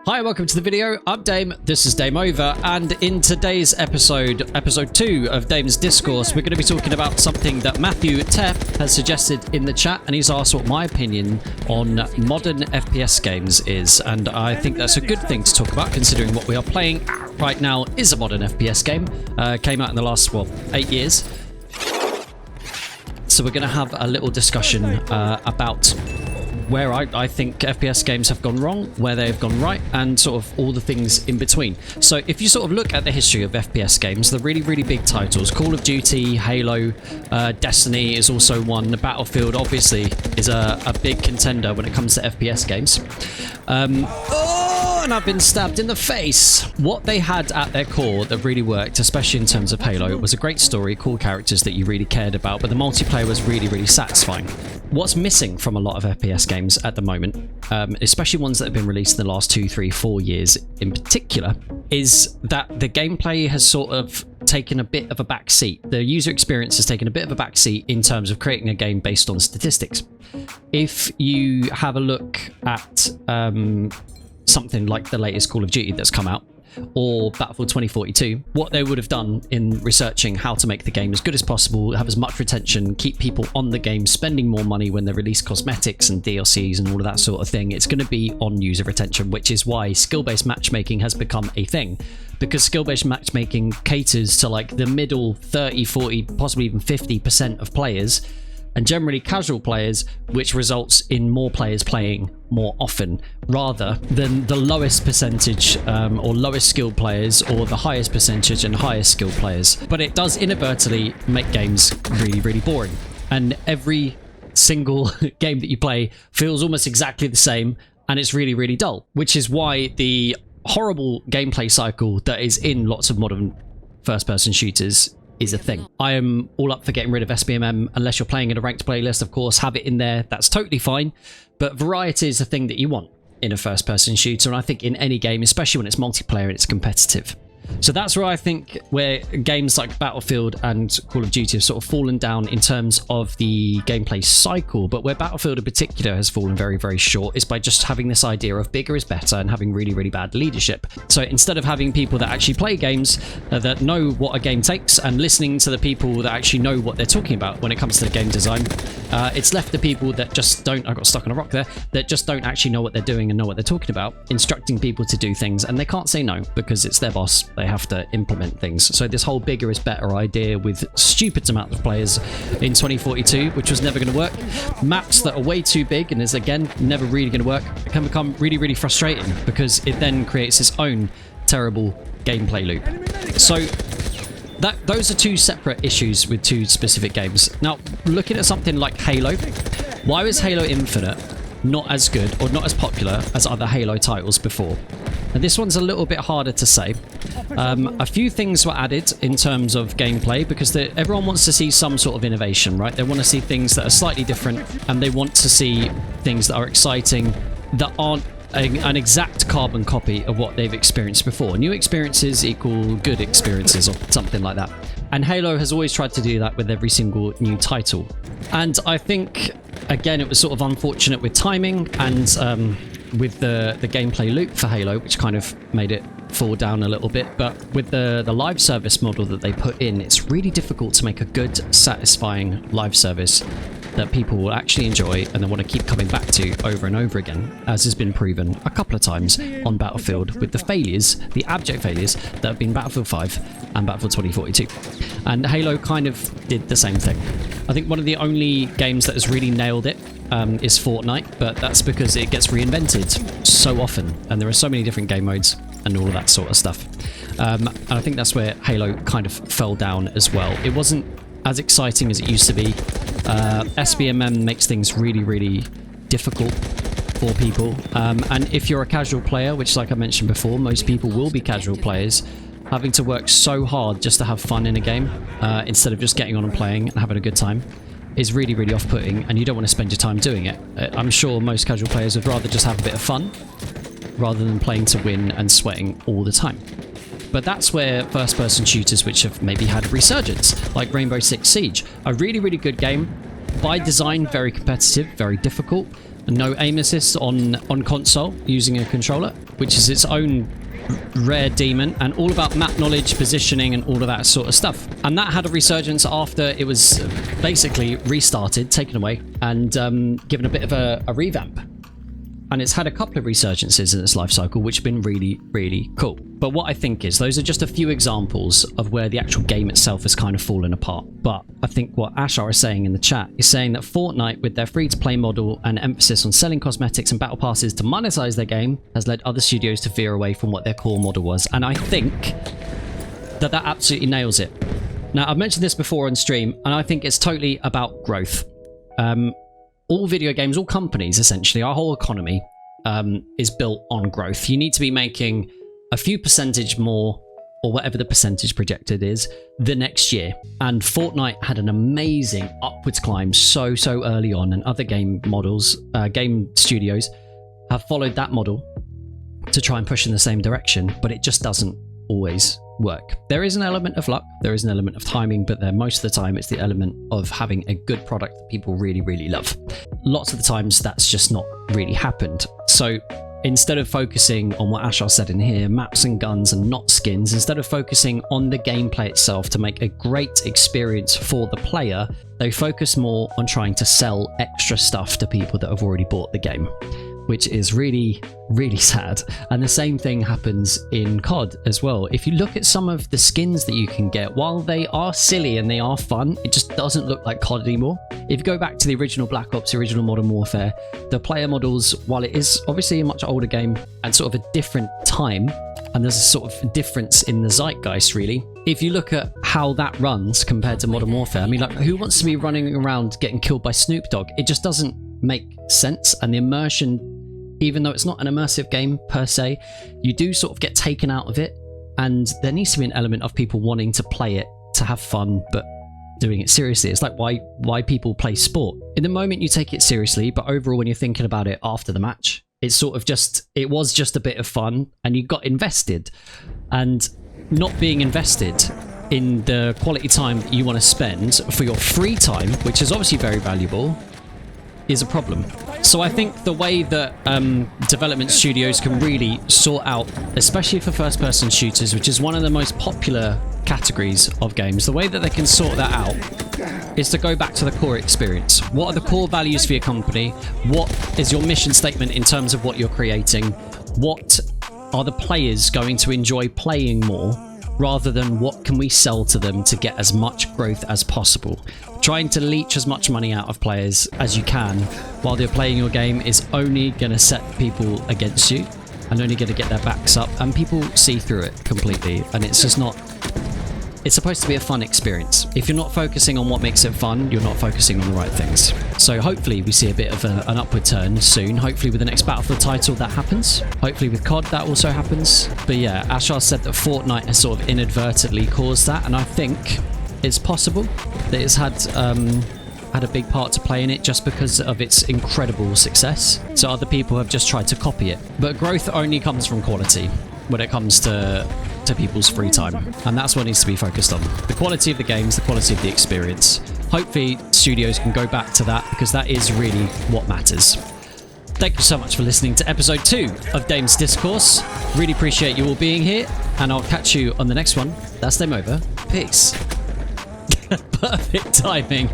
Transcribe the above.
Hi, welcome to the video. I'm Dame, this is DameOver, and in today's episode 2 of Dame's Discourse, we're going to be talking about something that Matthew Tepp has suggested in the chat, and he's asked what my opinion on modern FPS games is, and I think that's a good thing to talk about, considering what we are playing right now is a modern FPS game. Came out in the last, 8 years. So we're going to have a little discussion about where I think FPS games have gone wrong, where they've gone right, and sort of all the things in between. So if you sort of look at the history of FPS games, the really big titles, Call of Duty, Halo, Destiny is also one, Battlefield obviously is a big contender when it comes to FPS games. And I've been stabbed in the face. What they had at their core that really worked, especially in terms of Halo, was a great story, cool characters that you really cared about, but the multiplayer was really satisfying. What's missing from a lot of FPS games at the moment, especially ones that have been released in the last 2, 3, 4 years in particular, is that the gameplay has sort of taken a bit of a back seat. The user experience has taken a bit of a back seat in terms of creating a game based on statistics. If you have a look at something like the latest Call of Duty that's come out, or Battlefield 2042, what they would have done in researching how to make the game as good as possible, have as much retention, keep people on the game, spending more money when they release cosmetics and DLCs and all of that sort of thing, it's going to be on user retention, which is why skill-based matchmaking has become a thing. Because skill-based matchmaking caters to like the middle 30, 40, possibly even 50% of players, and generally casual players, which results in more players playing more often rather than the lowest percentage or lowest skilled players, or the highest percentage and highest skilled players. But it does inadvertently make games really boring, and every single game that you play feels almost exactly the same, and it's really dull, which is why the horrible gameplay cycle that is in lots of modern first-person shooters is a thing. I am all up for getting rid of SBMM, unless you're playing in a ranked playlist, of course, have it in there, that's totally fine, but variety is a thing that you want in a first-person shooter, and I think in any game, especially when it's multiplayer and it's competitive. So that's where I think where games like Battlefield and Call of Duty have sort of fallen down in terms of the gameplay cycle, but where Battlefield in particular has fallen very short is by just having this idea of bigger is better and having really bad leadership. So instead of having people that actually play games that know what a game takes, and listening to the people that actually know what they're talking about when it comes to the game design, it's left the people that just don't, I got stuck on a rock there, that just don't actually know what they're doing and know what they're talking about, instructing people to do things, and they can't say no because it's their boss. They have to implement things. So this whole bigger is better idea with stupid amount of players in 2042, which was never going to work. Maps that are way too big and is again never really going to work, can become really frustrating because it then creates its own terrible gameplay loop. So those are two separate issues with two specific games. Now, looking at something like Halo, why was Halo Infinite not as good or not as popular as other Halo titles before? And this one's a little bit harder to say. A few things were added in terms of gameplay because everyone wants to see some sort of innovation, right? They want to see things that are slightly different, and they want to see things that are exciting, that aren't an exact carbon copy of what they've experienced before. New experiences equal good experiences, or something like that. And Halo has always tried to do that with every single new title. And I think, again, it was sort of unfortunate with timing and with the gameplay loop for Halo, which kind of made it fall down a little bit. But with the live service model that they put in, it's really difficult to make a good, satisfying live service that people will actually enjoy and they want to keep coming back to over and over again, as has been proven a couple of times on Battlefield with the failures, the abject failures that have been Battlefield 5 and Battlefield 2042. And Halo kind of did the same thing. I think one of the only games that has really nailed it is Fortnite, but that's because it gets reinvented so often and there are so many different game modes and all of that sort of stuff. And I think that's where Halo kind of fell down as well. It wasn't as exciting as it used to be. SBMM makes things really difficult for people, and if you're a casual player, which like I mentioned before, most people will be casual players, having to work so hard just to have fun in a game instead of just getting on and playing and having a good time is really off-putting, and you don't want to spend your time doing it. I'm sure most casual players would rather just have a bit of fun rather than playing to win and sweating all the time. But that's where first-person shooters which have maybe had a resurgence, like Rainbow Six Siege, a really good game, by design very competitive, very difficult, no aim assist on console using a controller, which is its own rare demon, and all about map knowledge, positioning, and all of that sort of stuff. And that had a resurgence after it was basically restarted, taken away, and given a bit of a revamp. And it's had a couple of resurgences in its life cycle, which have been really, really cool. But what I think is, those are just a few examples of where the actual game itself has kind of fallen apart. But I think what Ashar is saying in the chat is saying that Fortnite, with their free-to-play model and emphasis on selling cosmetics and battle passes to monetize their game, has led other studios to veer away from what their core model was. And I think that absolutely nails it. Now, I've mentioned this before on stream, and I think it's totally about growth. All video games, all companies, essentially, our whole economy is built on growth. You need to be making a few percentage more, or whatever the percentage projected is, the next year. And Fortnite had an amazing upwards climb so early on, and other game models, game studios have followed that model to try and push in the same direction, but it just doesn't always work. There is an element of luck, there is an element of timing, but then most of the time it's the element of having a good product that people really, really love. Lots of the times that's just not really happened. So instead of focusing on what Ashar said in here, maps and guns and not skins, instead of focusing on the gameplay itself to make a great experience for the player, they focus more on trying to sell extra stuff to people that have already bought the game, which is really, really sad. And the same thing happens in COD as well. If you look at some of the skins that you can get, while they are silly and they are fun, it just doesn't look like COD anymore. If you go back to the original Black Ops, the original Modern Warfare, the player models, while it is obviously a much older game and sort of a different time, and there's a sort of difference in the zeitgeist, really. If you look at how that runs compared to Modern Warfare, I mean, like, who wants to be running around getting killed by Snoop Dogg? It just doesn't make sense. And the immersion, even though it's not an immersive game per se, you do sort of get taken out of it. And there needs to be an element of people wanting to play it to have fun, but doing it seriously. It's like why people play sport. In the moment you take it seriously, but overall when you're thinking about it after the match, it's sort of just, it was just a bit of fun and you got invested. And not being invested in the quality time that you want to spend for your free time, which is obviously very valuable, is a problem. So I think the way that development studios can really sort out, especially for first-person shooters, which is one of the most popular categories of games, the way that they can sort that out is to go back to the core experience. What are the core values for your company? What is your mission statement in terms of what you're creating? What are the players going to enjoy playing more, rather than what can we sell to them to get as much growth as possible? Trying to leech as much money out of players as you can while they're playing your game is only going to set people against you and only going to get their backs up, and people see through it completely. And it's just not, it's supposed to be a fun experience. If you're not focusing on what makes it fun, you're not focusing on the right things. So hopefully we see a bit of an upward turn soon. Hopefully with the next Battlefield title that happens. Hopefully with COD that also happens. But yeah, Ashar said that Fortnite has sort of inadvertently caused that, and I think it's possible that it's had a big part to play in it just because of its incredible success. So other people have just tried to copy it. But growth only comes from quality when it comes to people's free time, and that's what needs to be focused on. The quality of the games, the quality of the experience. Hopefully studios can go back to that, because that is really what matters. Thank you so much for listening to episode 2 of Dame's Discourse. Really appreciate you all being here, and I'll catch you on the next one. That's DameOver. Peace. Perfect timing.